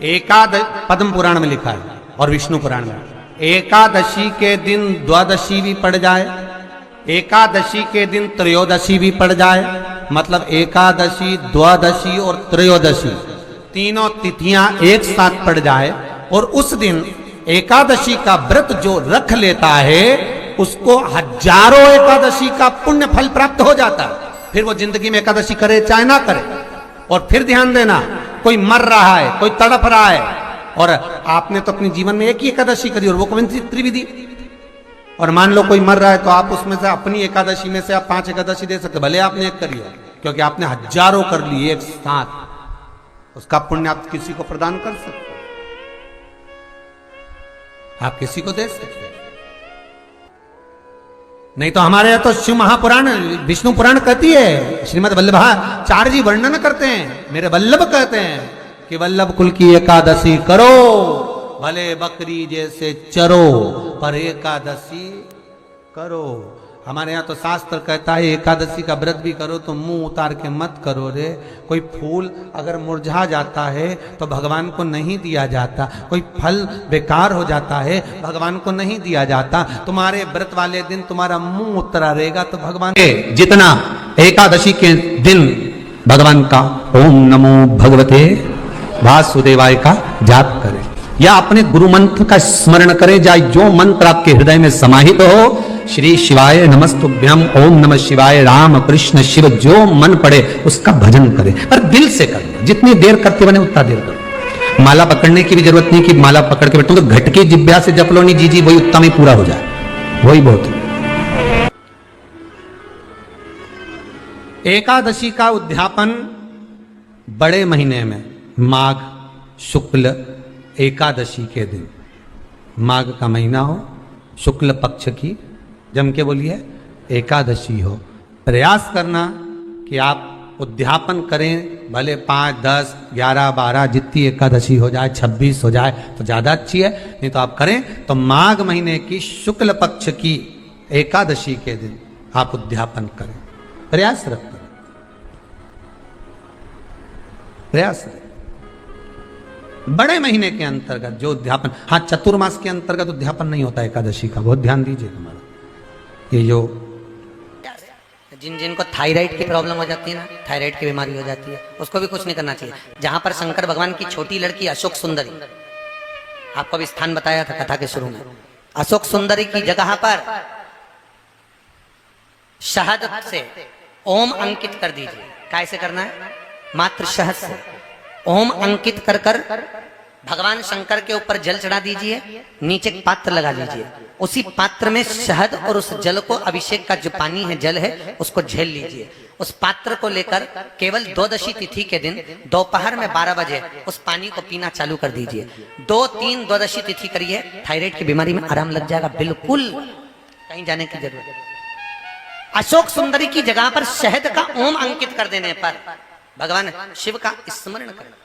पद्म पुराण में लिखा है और विष्णु पुराण में, एकादशी के दिन द्वादशी भी पड़ जाए, एकादशी के दिन त्रयोदशी भी पड़ जाए, मतलब एकादशी, द्वादशी और त्रयोदशी तीनों तिथियां एक साथ पड़ जाए, और उस दिन एकादशी का व्रत जो रख लेता है उसको हजारों एकादशी का पुण्य फल प्राप्त हो जाता है। फिर वो जिंदगी में एकादशी करे चाहे ना करे। और फिर ध्यान देना, कोई मर रहा है, कोई तड़प रहा है, और आपने तो अपने जीवन में एक ही एकादशी करी और वो कौन सी त्रिविधि, और मान लो कोई मर रहा है तो आप उसमें से अपनी एकादशी में से आप 5 एकादशी दे सकते, भले आपने एक करी हो, क्योंकि आपने हजारों कर ली एक साथ, उसका पुण्य आप किसी को प्रदान कर सकते, आप किसी को दे सकते। नहीं तो हमारे यहाँ तो शिव महापुराण, विष्णु पुराण कहती है, श्रीमद वल्लभाचार्य जी वर्णन करते हैं, मेरे वल्लभ कहते हैं कि वल्लभ कुल की एकादशी करो, भले बकरी जैसे चरो पर एकादशी करो। हमारे यहाँ तो शास्त्र कहता है एकादशी का व्रत भी करो तो मुंह उतार के मत करो रे। कोई फूल अगर मुरझा जाता है तो भगवान को नहीं दिया जाता, कोई फल बेकार हो जाता है भगवान को नहीं दिया जाता। तुम्हारे व्रत वाले दिन तुम्हारा मुंह उतरा रहेगा तो भगवान जितना एकादशी के दिन भगवान का ओम नमो भगवते वासुदेवाय का जाप करें, या अपने गुरु मंत्र का स्मरण करें, या जो मंत्र आपके हृदय में समाहित हो, श्री शिवाय नमस्तुभ्यम, ओम नमः शिवाय, राम कृष्ण शिव, जो मन पड़े उसका भजन करें, पर दिल से करें। जितनी देर करते बने उतना देर करो। माला पकड़ने की भी जरूरत नहीं कि माला पकड़ के बैठो, तो घटकी जिब्या से जप लो नहीं जी वही उतना में पूरा हो जाए, वही बहुत है। एकादशी का उद्यापन बड़े महीने में माघ शुक्ल एकादशी के दिन, माघ का महीना हो, शुक्ल पक्ष की, जम के बोलिए एकादशी हो, प्रयास करना कि आप उद्यापन करें, भले 5, 10, 11, 12 जितनी एकादशी हो जाए, 26 हो जाए तो ज़्यादा अच्छी है, नहीं तो आप करें तो माघ महीने की शुक्ल पक्ष की एकादशी के दिन आप उद्यापन करें, प्रयास रखें, प्रयास रखें। बड़े महीने के अंतर्गत जो उद्यापन, हाँ चतुर्मास के अंतर्गत उद्यापन नहीं होता एकादशी का, बहुत ध्यान दीजिए हमारा। ये जो जिनको थायराइड की प्रॉब्लम हो जाती है ना, थायराइड की बीमारी हो जाती है, उसको भी कुछ नहीं करना चाहिए। जहां पर शंकर भगवान की छोटी लड़की अशोक सुंदरी, आपको भी स्थान बताया था कथा के शुरू में, अशोक सुंदरी की जगह पर शहद से ओम अंकित कर दीजिए। कैसे करना है? मात्र शहद से ओम अंकित कर कर भगवान शंकर के ऊपर जल चढ़ा दीजिए, नीचे पात्र लगा लीजिए, उसी पात्र में शहद और उस जल को, अभिषेक का जो पानी है, जल है, उसको झेल लीजिए। उस पात्र को लेकर केवल द्वादशी तिथि के दिन दोपहर में 12 बजे उस पानी को पीना चालू कर दीजिए। 2-3 द्वादशी तिथि करिए, थायराइड की बीमारी में आराम लग जाएगा, बिल्कुल कहीं जाने की जरूरत नहीं। अशोक सुंदरी की जगह पर शहद का ओम अंकित कर देने पर भगवान शिव का स्मरण करें।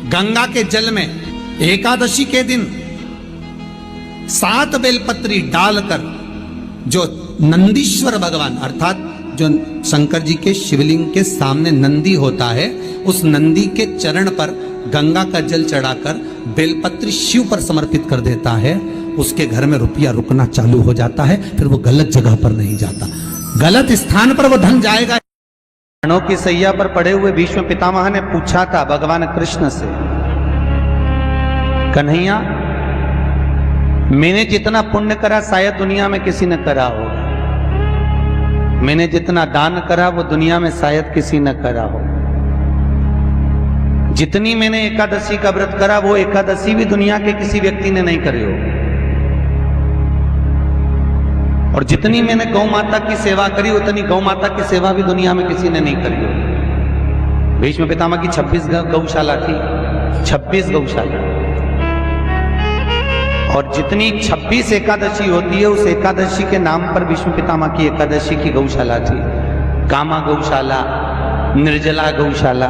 गंगा के जल में एकादशी के दिन 7 बेलपत्री डालकर जो नंदीश्वर भगवान अर्थात जो शंकर जी के शिवलिंग के सामने नंदी होता है, उस नंदी के चरण पर गंगा का जल चढ़ाकर बेलपत्री शिव पर समर्पित कर देता है, उसके घर में रुपया रुकना चालू हो जाता है, फिर वो गलत जगह पर नहीं जाता, गलत स्थान पर वो धन जाएगा। प्राणों की सैया पर पड़े हुए भीष्म पितामह ने पूछा था भगवान कृष्ण से, कन्हैया मैंने जितना पुण्य करा शायद दुनिया में किसी ने करा होगा, मैंने जितना दान करा वो दुनिया में शायद किसी ने करा हो, जितनी मैंने एकादशी का व्रत करा वो एकादशी भी दुनिया के किसी व्यक्ति ने नहीं करी हो, और जितनी मैंने गौ माता की सेवा करी उतनी गौ माता की सेवा भी दुनिया में किसी ने नहीं करी हो। भीष्म पितामह की 26 गौशाला थी, 26 गौशाला, और जितनी 26 एकादशी होती है उस एकादशी के नाम पर भीष्म पितामह की एकादशी की गौशाला थी। कामा गौशाला, निर्जला गौशाला,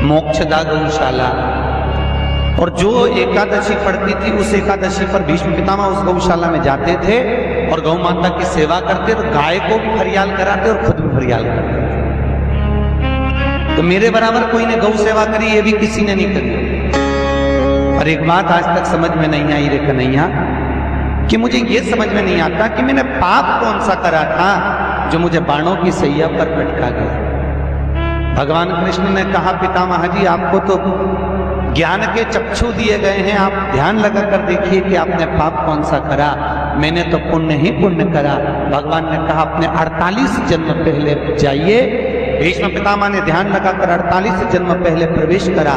मोक्षदा गौशाला, और जो एकादशी पड़ती थी उस एकादशी पर भीष्म पितामह उस गौशाला में जाते थे और गौ माता की सेवा करते, तो गाय को भी फरियाल कराते और खुद भी फरियाल करते। तो मेरे बराबर कोई ने गौ सेवा करी, ये भी किसी ने नहीं करी। और एक बात आज तक समझ में नहीं आई रे कन्हैया, कि मुझे ये समझ में नहीं आता कि मैंने पाप कौन सा करा था जो मुझे बाणों की सैया पर लटका गया। भगवान कृष्ण ने कहा, पितामह जी आपको तो ज्ञान के चक्षु दिए गए हैं, आप ध्यान लगा कर देखिए कि आपने पाप कौन सा करा। मैंने तो पुण्य ही पुण्य करा। भगवान ने कहा, अपने 48 जन्म पहले जाइए। भीष्म पितामह ने ध्यान लगाकर 48 जन्म पहले प्रवेश करा।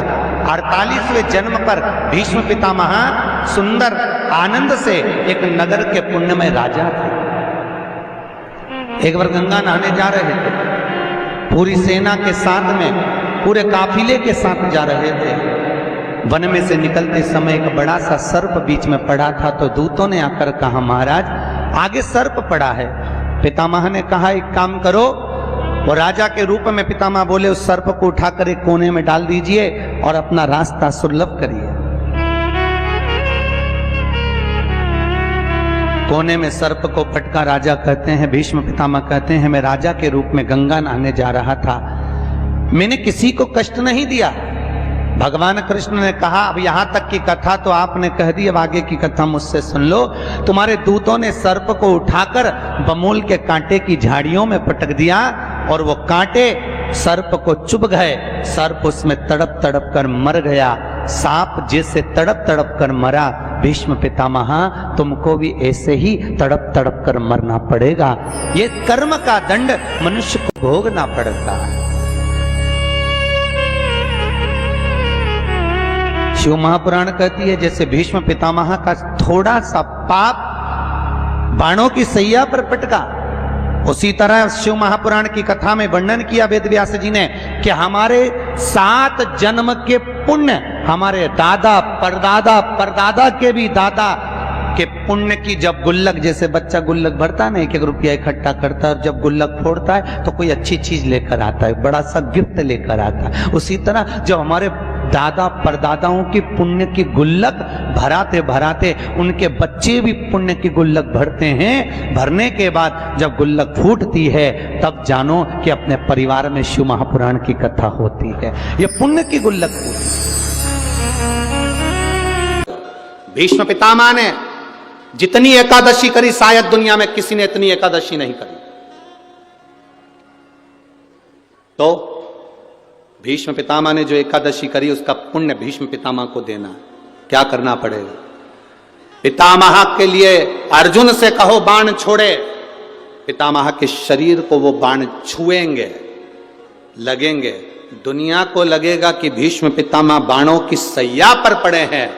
48वें जन्म पर भीष्म पितामह सुंदर आनंद से एक नगर के पुण्यमय राजा थे। एक बार गंगा नहाने जा रहे थे, पूरी सेना के साथ में, पूरे काफिले के साथ जा रहे थे। वन में से निकलते समय एक बड़ा सा सर्प बीच में पड़ा था, तो दूतों ने आकर कहा, महाराज आगे सर्प पड़ा है। पितामह ने कहा, एक काम करो, वो राजा के रूप में पितामह बोले, उस सर्प को उठाकर एक कोने में डाल दीजिए और अपना रास्ता सुलभ करिए। कोने में सर्प को पटका राजा कहते हैं, भीष्म पितामह कहते हैं, मैं राजा के रूप में गंगा नहाने जा रहा था, मैंने किसी को कष्ट नहीं दिया। भगवान कृष्ण ने कहा, अब यहां तक की कथा तो आपने कह दी, अब आगे की कथा मुझसे सुन लो। तुम्हारे दूतों ने सर्प को उठाकर बमूल के कांटे की झाड़ियों में पटक दिया और वो कांटे सर्प को चुभ गए। सर्प उसमें तड़प तड़प कर मर गया। सांप जैसे तड़प तड़प कर मरा, भीष्म पितामह तुमको भी ऐसे ही तड़प तड़प कर मरना पड़ेगा। ये कर्म का दंड मनुष्य को भोगना पड़ता है। शिव महापुराण कहती है, जैसे भीष्म पितामह का थोड़ा सा पाप बाणों की सैया पर पटका, उसी तरह शिव महापुराण की कथा में वर्णन किया वेद व्यास जी ने कि हमारे 7 जन्म के पुण्य, हमारे दादा परदादा परदादा के भी दादा के पुण्य की जब गुल्लक, जैसे बच्चा गुल्लक भरता है, 1-1 रुपया इकट्ठा करता है, और जब गुल्लक फोड़ता है तो कोई अच्छी चीज लेकर आता है, बड़ा सा गिफ्ट लेकर आता है। उसी तरह जब हमारे दादा परदादाओं की पुण्य की गुल्लक भराते भराते उनके बच्चे भी पुण्य की गुल्लक भरते हैं, भरने के बाद जब गुल्लक फूटती है तब जानो कि अपने परिवार में शिव महापुराण की कथा होती है। ये पुण्य की गुल्लक। भीष्म पितामह ने जितनी एकादशी करी, शायद दुनिया में किसी ने इतनी एकादशी नहीं करी। तो भीष्म पितामह ने जो एकादशी करी, उसका पुण्य भीष्म पितामह को देना। क्या करना पड़ेगा? पितामह के लिए अर्जुन से कहो बाण छोड़े, पितामह के शरीर को वो बाण छुएंगे, लगेंगे। दुनिया को लगेगा कि भीष्म पितामह बाणों की सैया पर पड़े हैं,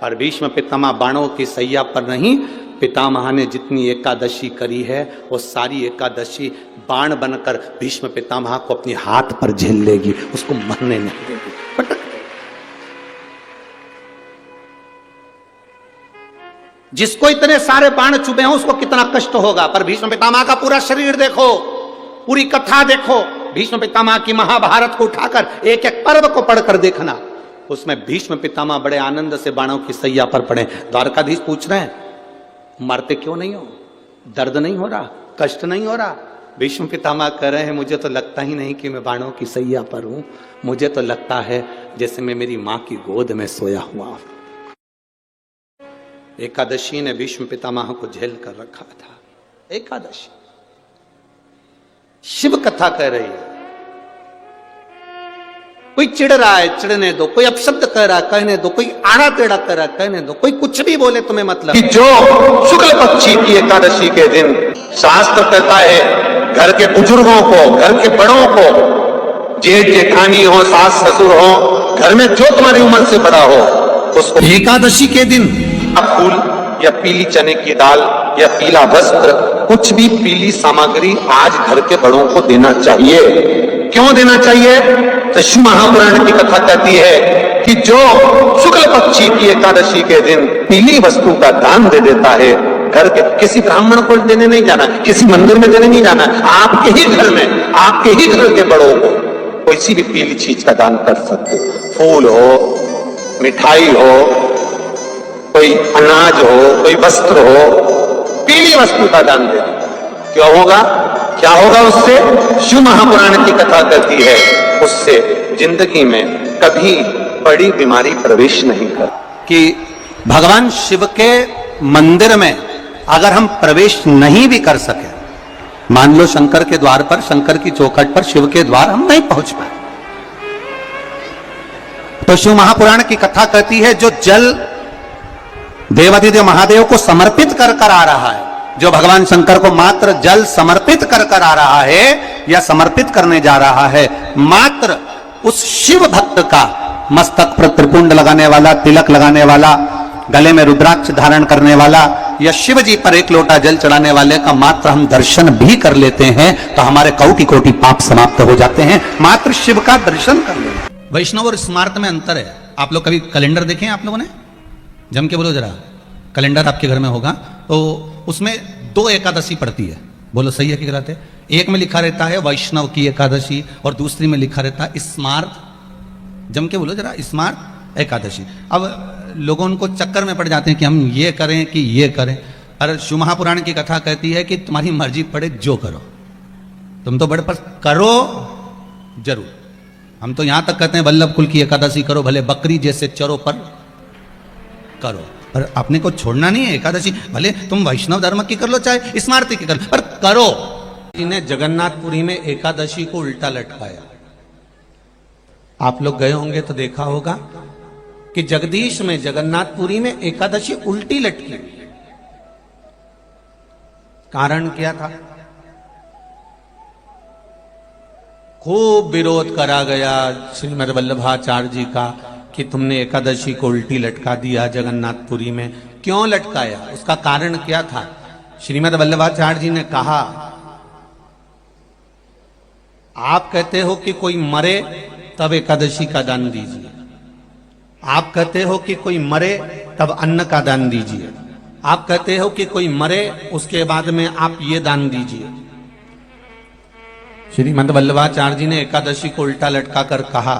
पर भीष्म पितामह बाणों की सैया पर नहीं। पितामह ने जितनी एकादशी करी है, वो सारी एकादशी बाण बनकर भीष्म पितामह को अपने हाथ पर झेल लेगी, उसको मरने नहीं देगी, पटक। जिसको इतने सारे बाण चुभे हैं उसको कितना कष्ट होगा, पर भीष्म पितामह का पूरा शरीर देखो, पूरी कथा देखो, भीष्म पितामह की महाभारत को उठाकर एक एक पर्व को पढ़कर देखना, उसमें भीष्म पितामह बड़े आनंद से बाणों की सैया पर पड़े। द्वारकाधीश पूछ रहे हैं, मरते क्यों नहीं हो? दर्द नहीं हो रहा? कष्ट नहीं हो रहा? भीष्म पितामह कह रहे हैं, मुझे तो लगता ही नहीं कि मैं बाणों की सैया पर हूं, मुझे तो लगता है जैसे मैं मेरी मां की गोद में सोया हुआ हूं। एकादशी ने भीष्म पितामह को झेल कर रखा था। एकादशी शिव कथा कह रही है। कोई चिढ़ रहा है, चिढ़ने दो, कोई अपशब्द कह रहा है, कहने दो, कोई आड़ा टेढ़ा कह रहा है, कहने दो, कोई कुछ भी बोले तुम्हें मतलब। कि जो शुक्ल पक्षी की एकादशी के दिन शास्त्र कहता है, घर के बुजुर्गों को, घर के बड़ों को, जेठ जेठानी हो, सास ससुर हो, घर में जो तुम्हारी उम्र से बड़ा हो, उसको एकादशी के दिन फूल या पीली चने की दाल या पीला वस्त्र, कुछ भी पीली सामग्री आज घर के बड़ों को देना चाहिए। क्यों देना चाहिए? तो शिव महापुराण की कथा कहती है कि जो शुक्ल पक्षी की एकादशी के दिन पीली वस्तु का दान दे देता है, घर के किसी ब्राह्मण को देने नहीं जाना, किसी मंदिर में देने नहीं जाना, आपके ही घर में, आपके ही घर के बड़ों को कोई भी पीली चीज का दान कर सकते। फूल हो, मिठाई हो, कोई अनाज हो, कोई वस्त्र हो, पीली वस्तु का दान दे दो। क्यों होगा? क्या होगा उससे? शिव महापुराण की कथा कहती है उससे जिंदगी में कभी बड़ी बीमारी प्रवेश नहीं कर। कि भगवान शिव के मंदिर में अगर हम प्रवेश नहीं भी कर सके, मान लो शंकर के द्वार पर, शंकर की चौखट पर शिव के द्वार हम नहीं पहुंच पाए, तो शिव महापुराण की कथा कहती है जो जल देवाधिदेव महादेव को समर्पित कर कर आ रहा है, जो भगवान शंकर को मात्र जल समर्पित कर कर आ रहा है या समर्पित करने जा रहा है, मात्र उस शिव भक्त का मस्तक पर त्रिपुंड लगाने वाला, तिलक लगाने वाला, गले में रुद्राक्ष धारण करने वाला या शिव जी पर एक लोटा जल चढ़ाने वाले का मात्र हम दर्शन भी कर लेते हैं तो हमारे कोटि कोटि पाप समाप्त हो जाते हैं। मात्र शिव का दर्शन कर लेते। वैष्णव और स्मार्त में अंतर है। आप लोग कभी कैलेंडर देखे हैं आप लोगों ने? जम के बोलो जरा। कैलेंडर आपके घर में होगा तो उसमें 2 एकादशी पड़ती है। बोलो सही है कि गलत है? एक में लिखा रहता है वैष्णव की एकादशी और दूसरी में लिखा रहता है स्मार्त। जम के बोलो जरा, स्मार्त एकादशी। अब लोगों उनको चक्कर में पड़ जाते हैं कि हम ये करें कि ये करें। अरे शिव महापुराण की कथा कहती है कि तुम्हारी मर्जी पड़े जो करो, तुम तो बड़े पर करो जरूर। हम तो यहां तक कहते हैं वल्लभ कुल की एकादशी करो, भले बकरी जैसे चरो पर करो, पर अपने को छोड़ना नहीं है एकादशी। भले तुम वैष्णव धर्म की कर लो चाहे स्मार्ती की कर लो, पर करो। इन्हें जगन्नाथपुरी में एकादशी को उल्टा लटकाया। आप लोग गए होंगे तो देखा होगा कि जगदीश में जगन्नाथपुरी में एकादशी उल्टी लटकी। कारण क्या था? खूब विरोध करा गया श्रीमद वल्लभाचार्य जी का कि तुमने एकादशी को उल्टी लटका दिया जगन्नाथपुरी में। क्यों लटकाया? उसका कारण क्या था? श्रीमद वल्लभाचार्य जी ने कहा, आप कहते हो कि कोई मरे तब एकादशी का दान दीजिए, आप कहते हो कि कोई मरे तब अन्न का दान दीजिए, आप कहते हो कि कोई मरे उसके बाद में आप ये दान दीजिए। श्रीमद वल्लभाचार्य जी ने एकादशी को उल्टा लटका कर कहा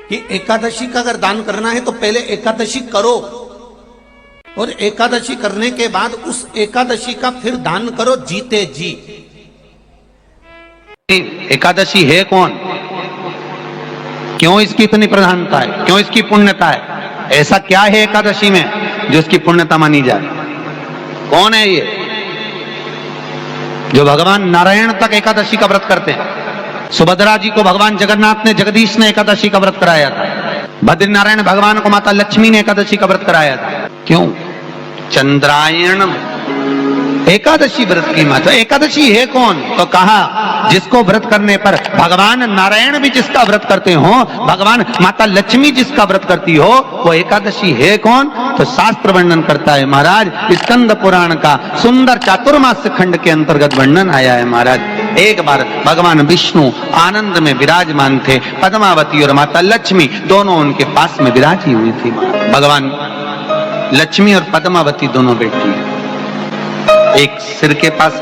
कि एकादशी का अगर दान करना है तो पहले एकादशी करो और एकादशी करने के बाद उस एकादशी का फिर दान करो जीते जी। एकादशी है कौन? क्यों इसकी इतनी प्रधानता है? क्यों इसकी पुण्यता है? ऐसा क्या है एकादशी में जो इसकी पुण्यता मानी जाए? कौन है ये जो भगवान नारायण तक एकादशी का व्रत करते हैं? सुभद्रा जी को भगवान जगन्नाथ ने, जगदीश ने एकादशी का व्रत कराया था। बद्रीनारायण भगवान को माता लक्ष्मी ने एकादशी का व्रत कराया था। क्यों? चंद्रायण एकादशी व्रत की महत्व। एकादशी है कौन? तो कहा जिसको व्रत करने पर भगवान नारायण भी जिसका व्रत करते हो, भगवान माता लक्ष्मी जिसका व्रत करती हो, वो एकादशी है कौन? तो शास्त्र वर्णन करता है महाराज। स्कंद पुराण का सुंदर चातुर्मास्य खंड के अंतर्गत वर्णन आया है महाराज। एक बार भगवान विष्णु आनंद में विराजमान थे, पद्मावती और माता लक्ष्मी दोनों उनके पास में विराजी हुई थी। भगवान लक्ष्मी और पद्मावती दोनों बैठी हैं, एक सिर के पास,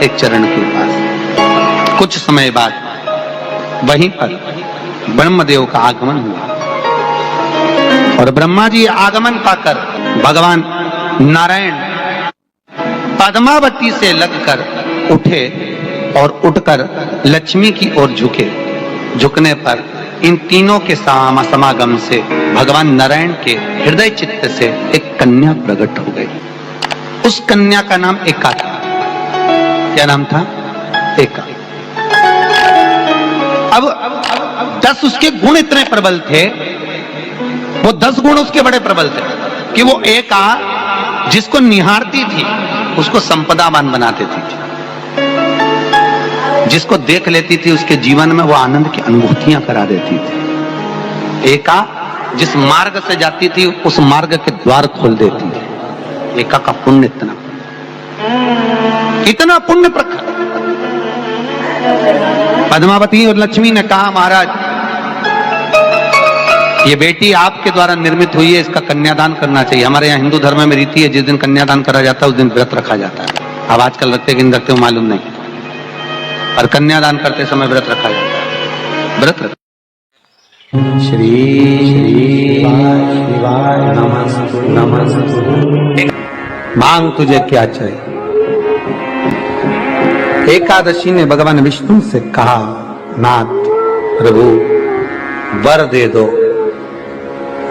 एक चरण के पास। कुछ समय बाद वहीं पर ब्रह्मदेव का आगमन हुआ और ब्रह्मा जी आगमन पाकर भगवान नारायण पद्मावती से लगकर उठे और उठकर लक्ष्मी की ओर झुके। झुकने पर इन तीनों के समागम से भगवान नारायण के हृदय चित्त से एक कन्या प्रकट हो गई। उस कन्या का नाम एका था। क्या नाम था? एका। अब 10 उसके गुण इतने प्रबल थे, वो 10 गुण उसके बड़े प्रबल थे कि वो एका जिसको निहारती थी उसको संपदावान बना देती थी, जिसको देख लेती थी उसके जीवन में वो आनंद की अनुभूतियां करा देती थी। एका जिस मार्ग से जाती थी उस मार्ग के द्वार खोल देती थी। एका का पुण्य इतना पुण्य प्रखर। पद्मावती और लक्ष्मी ने कहा, महाराज ये बेटी आपके द्वारा निर्मित हुई है, इसका कन्यादान करना चाहिए। हमारे यहाँ हिंदू धर्म में रीति है, जिस दिन कन्यादान करा जाता है उस दिन व्रत रखा जाता है। अब आजकल रखते कि नहीं रखते हो मालूम नहीं, और कन्यादान करते समय व्रत रखा जाता है। व्रत रख श्री शिवाय नमः नमः। मांग तुझे क्या चाहिए? एकादशी ने भगवान विष्णु से कहा, नाथ प्रभु वर दे दो,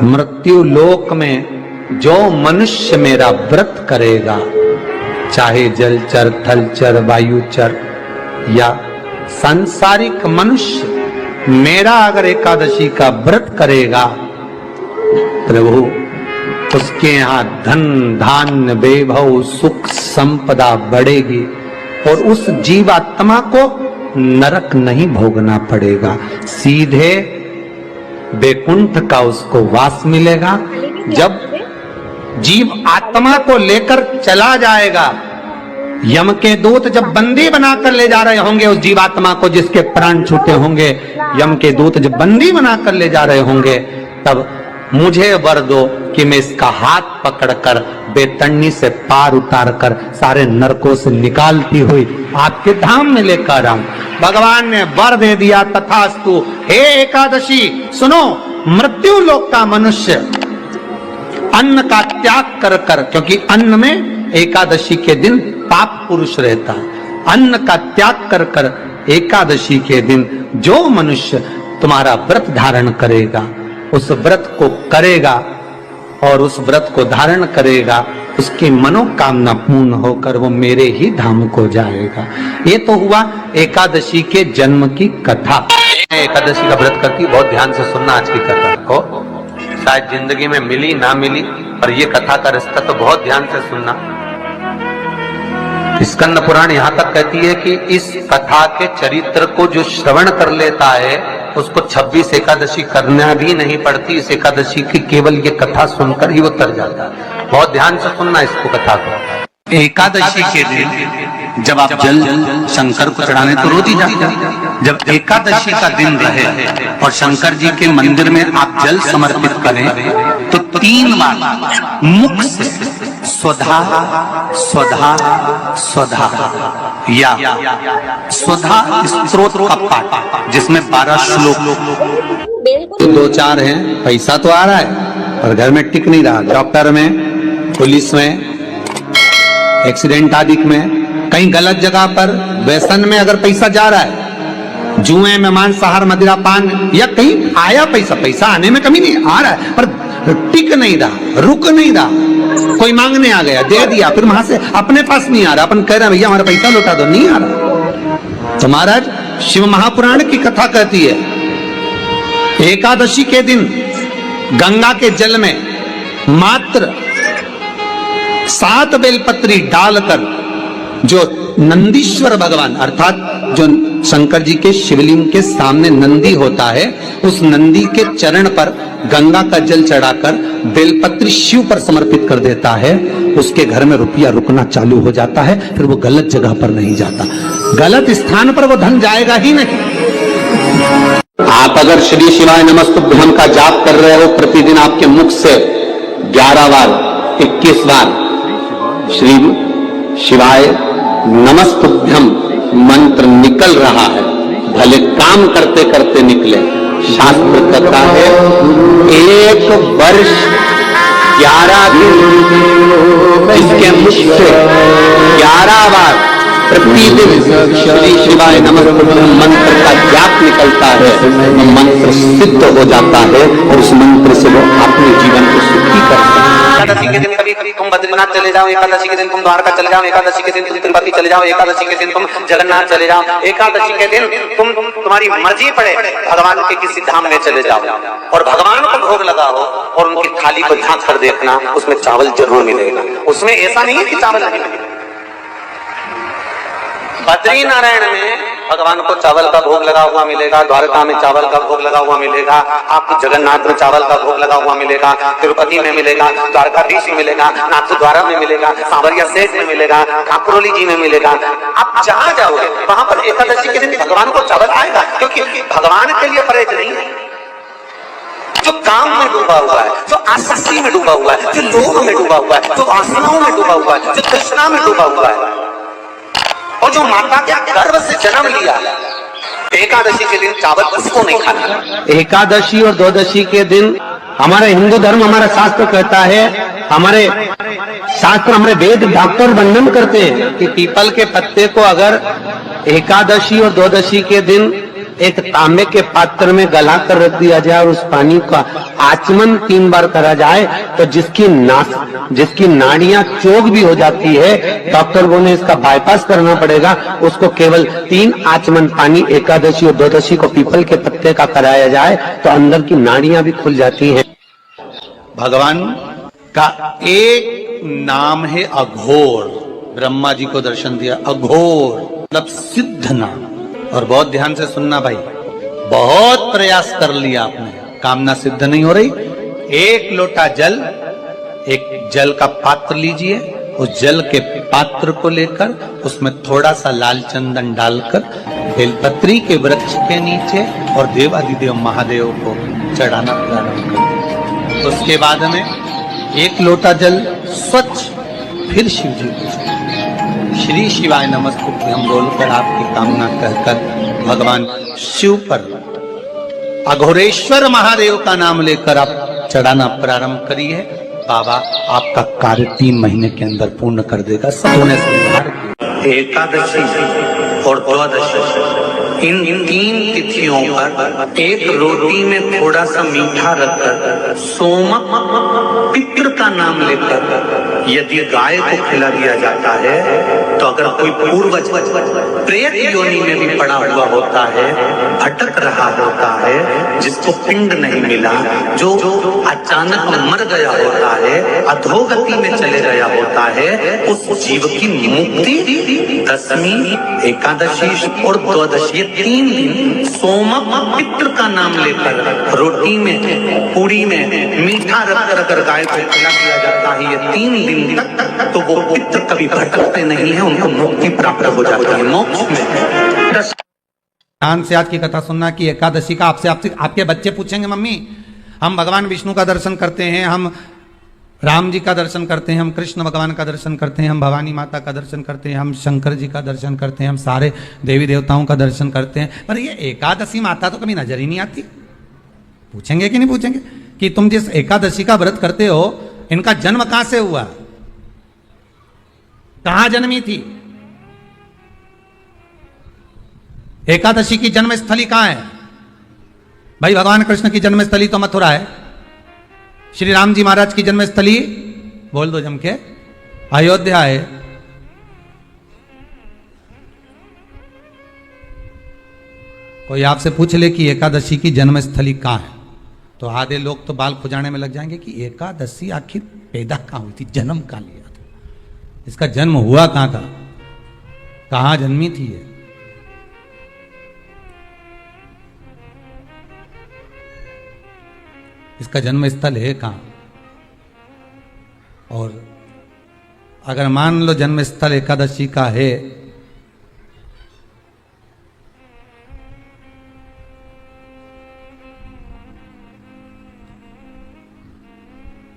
मृत्यु लोक में जो मनुष्य मेरा व्रत करेगा, चाहे जलचर, थलचर, वायुचर या सांसारिक मनुष्य मेरा अगर एकादशी का व्रत करेगा, प्रभु उसके यहाँ धन धान्य वैभव सुख संपदा बढ़ेगी और उस जीवात्मा को नरक नहीं भोगना पड़ेगा, सीधे वैकुंठ का उसको वास मिलेगा। जब जीव आत्मा को लेकर चला जाएगा, यम के दूत जब बंदी बनाकर ले जा रहे होंगे उस जीवात्मा को, जिसके प्राण छूटे होंगे, यम के दूत जब बंदी बनाकर ले जा रहे होंगे, तब मुझे वर दो कि मैं इसका हाथ पकड़कर बेतन्नी से पार उतार कर सारे नरकों से निकालती हुई आपके धाम में लेकर आऊं। भगवान ने वर दे दिया, तथास्तु। हे एकादशी सुनो, मृत्यु लोक का मनुष्य अन्न का त्याग कर कर, क्योंकि अन्न में एकादशी के दिन पाप पुरुष रहता है, अन्न का त्याग कर कर एकादशी के दिन जो मनुष्य तुम्हारा व्रत धारण करेगा, उस व्रत को करेगा और उस व्रत को धारण करेगा, उसकी मनोकामना पूर्ण होकर वो मेरे ही धाम को जाएगा। ये तो हुआ एकादशी के जन्म की कथा। एकादशी का व्रत करती, बहुत ध्यान से सुनना आज की कथा को, शायद जिंदगी में मिली ना मिली, पर ये कथा का रिश्ता तो बहुत ध्यान से सुनना। स्कंद पुराण यहां तक कहती है कि इस कथा के चरित्र को जो श्रवण कर लेता है उसको 26 एकादशी करना भी नहीं पड़ती, इस एकादशी की केवल ये कथा सुनकर ही वो तर जाता है। बहुत ध्यान से सुनना इसको, कथा को। एकादशी के दिन जब आप जल शंकर को चढ़ाने तो रोज ही जाते हैं, जब एकादशी का दिन रहे और शंकर जी के मंदिर में आप जल समर्पित करें तो 3 बार मुख से स्वधा स्वधा स्वधा या स्वधा स्तोत्र का पाठ, जिसमें 12 श्लोक, 2-4 हैं। पैसा तो आ रहा है पर घर में टिक नहीं रहा, डॉक्टर में, पुलिस में, एक्सीडेंट आदि में, कहीं गलत जगह पर व्यसन में अगर पैसा जा रहा है, जुए में, मांसाहार, मदिरा पान, या कहीं आया पैसा, पैसा आने में कमी नहीं, आ रहा है पर टिक नहीं रहा, रुक नहीं रहा। कोई मांगने आ गया, दे दिया, फिर वहां से अपने पास नहीं आ रहा, अपन कह रहे हैं भैया हमारा पैसा लौटा दो, नहीं आ रहा। तो महाराज शिव महापुराण की कथा कहती है, एकादशी के दिन गंगा के जल में मात्र 7 बेलपत्री डालकर जो नंदीश्वर भगवान अर्थात जो शंकर जी के शिवलिंग के सामने नंदी होता है, उस नंदी के चरण पर गंगा का जल चढ़ाकर बेलपत्री शिव पर समर्पित कर देता है, उसके घर में रुपया रुकना चालू हो जाता है, फिर वो गलत जगह पर नहीं जाता, गलत स्थान पर वो धन जाएगा ही नहीं। आप अगर श्री शिवाय नमस्तुभ्यम का जाप कर रहे हो, प्रतिदिन आपके मुख से 11 बार 21 बार श्री शिवाय नमस्तुभ्यम मंत्र निकल रहा है, भले काम करते करते निकले। शास्त्र कहता है 1 वर्ष 11 दिन इसके मुख से 11 बार प्रतिदिन श्री शिवाय नमस्तुभ्यम मंत्र का जाप निकलता है, वो मंत्र सिद्ध हो जाता है और उस मंत्र से वो अपने जीवन को सुखी करता है। एकादशी के दिन कभी कभी तुम बद्रीनाथ चले जाओ, एकादशी के दिन तुम द्वारका चले जाओ, एकादशी के दिन तुम तिरुपति चले जाओ, एकादशी के दिन तुम जगन्नाथ चले जाओ, एकादशी के दिन तुम्हारी मर्जी पड़े भगवान के किसी धाम में चले जाओ और भगवान को भोग लगाओ और उनकी थाली को झांक कर देखना, उसमें चावल जरूर मिलेगा, उसमें ऐसा नहीं है कि चावल नहीं मिलेगा। बद्री नारायण में भगवान को चावल का भोग लगा हुआ मिलेगा, द्वारका में चावल का भोग लगा हुआ मिलेगा, आपको जगन्नाथ में चावल का भोग लगा हुआ मिलेगा, तिरुपति में मिलेगा, द्वारकाधीश में मिलेगा, नाथद्वारा में मिलेगा, सांवरिया सेठ में मिलेगा, काकुरोली जी में मिलेगा। आप जहां जाओगे वहां पर एकादशी के दिन भगवान को चावल आएगा, क्योंकि भगवान के लिए परहेज नहीं है। जो काम में डूबा हुआ है, जो आसक्ति में डूबा हुआ है, जो लोभ में डूबा हुआ है, जो वासनाओं में डूबा हुआ है, जो तृष्णा में डूबा हुआ है और जो माता के गर्भ से जन्म लिया, एकादशी के दिन चावल उसको नहीं खाना। एकादशी और द्वादशी के दिन हमारे हिंदू धर्म, हमारा शास्त्र कहता है, हमारे शास्त्र हमारे वेद डॉक्टर वर्णन करते हैं कि पीपल के पत्ते को अगर एकादशी और द्वादशी के दिन एक तांबे के पात्र में गला कर रख दिया जाए और उस पानी का आचमन 3 बार करा जाए तो जिसकी नाड़ियां चोक भी हो जाती है, डॉक्टर को ने इसका बाईपास करना पड़ेगा, उसको केवल 3 आचमन पानी एकादशी और द्वादशी को पीपल के पत्ते का कराया जाए तो अंदर की नाड़ियां भी खुल जाती हैं। भगवान का एक नाम है अघोर। ब्रह्मा जी को दर्शन दिया, अघोर मतलब सिद्ध नाम। और बहुत ध्यान से सुनना भाई, बहुत प्रयास कर लिया आपने, कामना सिद्ध नहीं हो रही। 1 लोटा जल, एक जल का पात्र लीजिए, उस जल के पात्र को लेकर उसमें थोड़ा सा लाल चंदन डालकर बेलपत्री के वृक्ष के नीचे और देवादिदेव महादेव को चढ़ाना प्रारंभ करें। उसके बाद में 1 लोटा जल स्वच्छ फिर शिव जी को श्री शिवाय नमस्तुभ्यं हम बोलकर आपकी कामना कहकर भगवान शिव पर अघोरेश्वर महादेव का नाम लेकर आप चढ़ाना प्रारंभ करिए। बाबा आपका कार्य 3 महीने के अंदर पूर्ण कर देगा। सबने एकादशी और द्वादशी इन 3 तिथियों पर एक रोटी में थोड़ा सा मीठा रखकर सोमक पितृ का नाम लेकर यदि गाय को खिला दिया जाता है तो अगर कोई पूर्वज प्रेत योनि में भी पड़ा हुआ होता है, भटक रहा होता है, जिसको पिंड नहीं मिला, जो अचानक मर गया होता है, अधोगति में चले गया होता है, उस जीव की मुक्ति दशमी, एकादशी और द्वादशी ये 3 दिन सोमक पितृ का नाम लेकर रोटी में पूरी में मीठा रखकर अगर गाय को खिला दिया जाता है ये 3 दिन तक, तो वो पितृ कभी भटकते नहीं है, उनको मुक्ति प्राप्त हो जाती है मोक्ष में। ध्यान से आज की कथा सुनना कि एकादशी का आपसे आपके बच्चे पूछेंगे, मम्मी हम भगवान विष्णु का दर्शन करते हैं, हम राम जी का दर्शन करते हैं, हम कृष्ण भगवान का दर्शन करते हैं, हम भवानी माता का दर्शन करते हैं, हम शंकर जी का दर्शन करते हैं, हम सारे देवी देवताओं का दर्शन करते हैं, पर ये एकादशी माता तो कभी नजर ही नहीं आती। पूछेंगे कि नहीं पूछेंगे कि तुम जिस एकादशी का व्रत करते हो इनका जन्म कहां से हुआ, कहां जन्मी थी? एकादशी की जन्म स्थली कहां है? भाई भगवान कृष्ण की जन्म स्थली तो मथुरा है, श्री राम जी महाराज की जन्म स्थली बोल दो जम के अयोध्या है। कोई आपसे पूछ ले कि एकादशी की जन्म स्थली कहां है तो आधे लोग तो बाल खुजाने में लग जाएंगे कि एकादशी आखिर पैदा कहां हुई थी, जन्म कहां लिया था, इसका जन्म हुआ कहां था, कहां जन्मी थी ये? इसका जन्म स्थल है कहां? और अगर मान लो जन्म स्थल एकादशी का है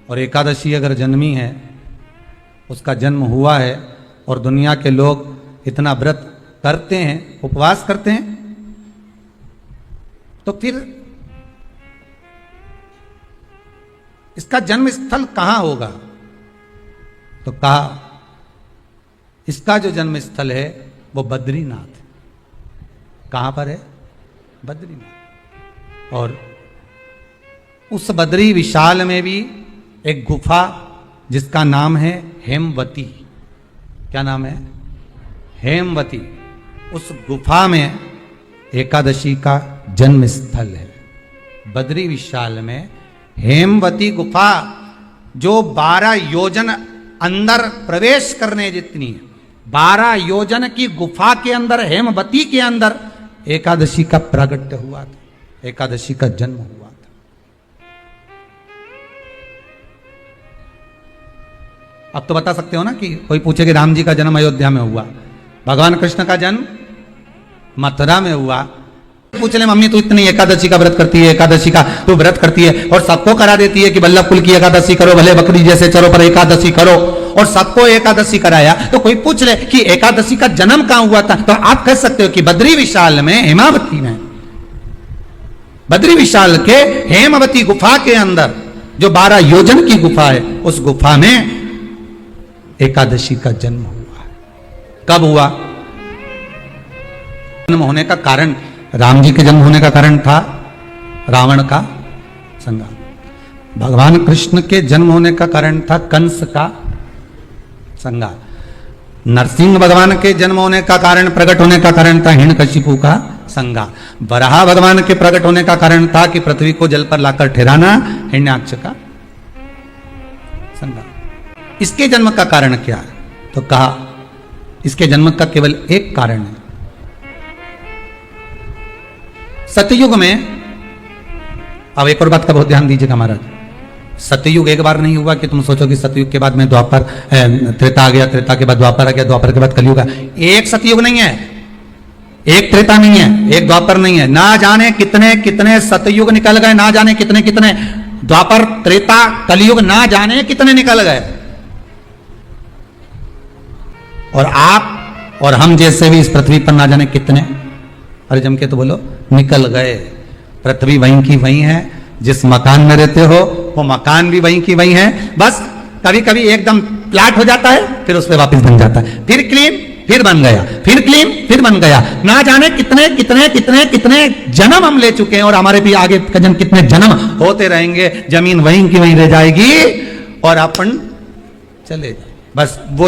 और एकादशी अगर जन्मी है, उसका जन्म हुआ है और दुनिया के लोग इतना व्रत करते हैं, उपवास करते हैं, तो फिर इसका जन्म स्थल कहां होगा? तो कहा इसका जो जन्म स्थल है वो बद्रीनाथ। कहां पर है? बद्रीनाथ। और उस बद्री विशाल में भी एक गुफा जिसका नाम है हेमवती। क्या नाम है? हेमवती। उस गुफा में एकादशी का जन्म स्थल है। बद्री विशाल में हेमवती गुफा जो 12 योजन अंदर प्रवेश करने जितनी है, 12 योजन की गुफा के अंदर हेमवती के अंदर एकादशी का प्रागट्य हुआ था, एकादशी का जन्म हुआ था। अब तो बता सकते हो ना कि कोई पूछे कि राम जी का जन्म अयोध्या में हुआ, भगवान कृष्ण का जन्म मथुरा में हुआ। पूछ ले मम्मी तू इतनी एकादशी का व्रत करती है, एकादशी का तू व्रत करती है और सबको करा देती है कि वल्लभ कुल की एकादशी करो, भले बकरी जैसे चरो पर एकादशी करो, और सबको एकादशी कराया। तो कोई पूछ ले कि एकादशी का जन्म कहां हुआ था, तो आप कह सकते हो कि बद्री विशाल में, हेमावती में, बद्री विशाल के हेमवती गुफा के अंदर जो 12 योजन की गुफा है, उस गुफा में एकादशी का जन्म हुआ। कब हुआ? जन्म होने का कारण, राम जी के जन्म होने का कारण था रावण का संग्राम। भगवान कृष्ण के जन्म होने का कारण था कंस का संग्राम। नरसिंह भगवान के जन्म होने का कारण, प्रकट होने का कारण था हिरण्यकशिपु का संग्राम। वराह भगवान के प्रकट होने का कारण था कि पृथ्वी को जल पर लाकर ठहराना, हिरण्याक्ष का संग्राम। इसके जन्म का कारण क्या है? तो कहा इसके जन्म का केवल एक कारण है। सतयुग में, अब एक और बात का बहुत ध्यान दीजिएगा महाराज, सतयुग एक बार नहीं हुआ कि तुम सोचो कि सतयुग के बाद में द्वापर, त्रेता आ गया, त्रेता के बाद द्वापर आ गया, द्वापर के बाद कलयुग। एक सतयुग नहीं है, एक त्रेता नहीं है, एक द्वापर नहीं है। ना जाने कितने कितने सतयुग निकल गए, ना जाने कितने कितने द्वापर, त्रेता, कलयुग, ना जाने कितने निकल गए। और आप और हम जैसे भी इस पृथ्वी पर ना जाने कितने, अरे जम के तो बोलो, निकल गए। पृथ्वी वहीं की वहीं है, जिस मकान में रहते हो वो मकान भी वहीं की वहीं है। बस कभी कभी एकदम फ्लैट हो जाता है, फिर उस पर वापस बन जाता है, फिर क्लीन, फिर बन गया, फिर क्लीन, फिर बन गया। ना जाने कितने कितने कितने कितने जन्म हम ले चुके हैं, और हमारे भी आगे का जन्म कितने जन्म होते रहेंगे। जमीन वहीं की वहीं रह जाएगी और अपन चले जाए। बस वो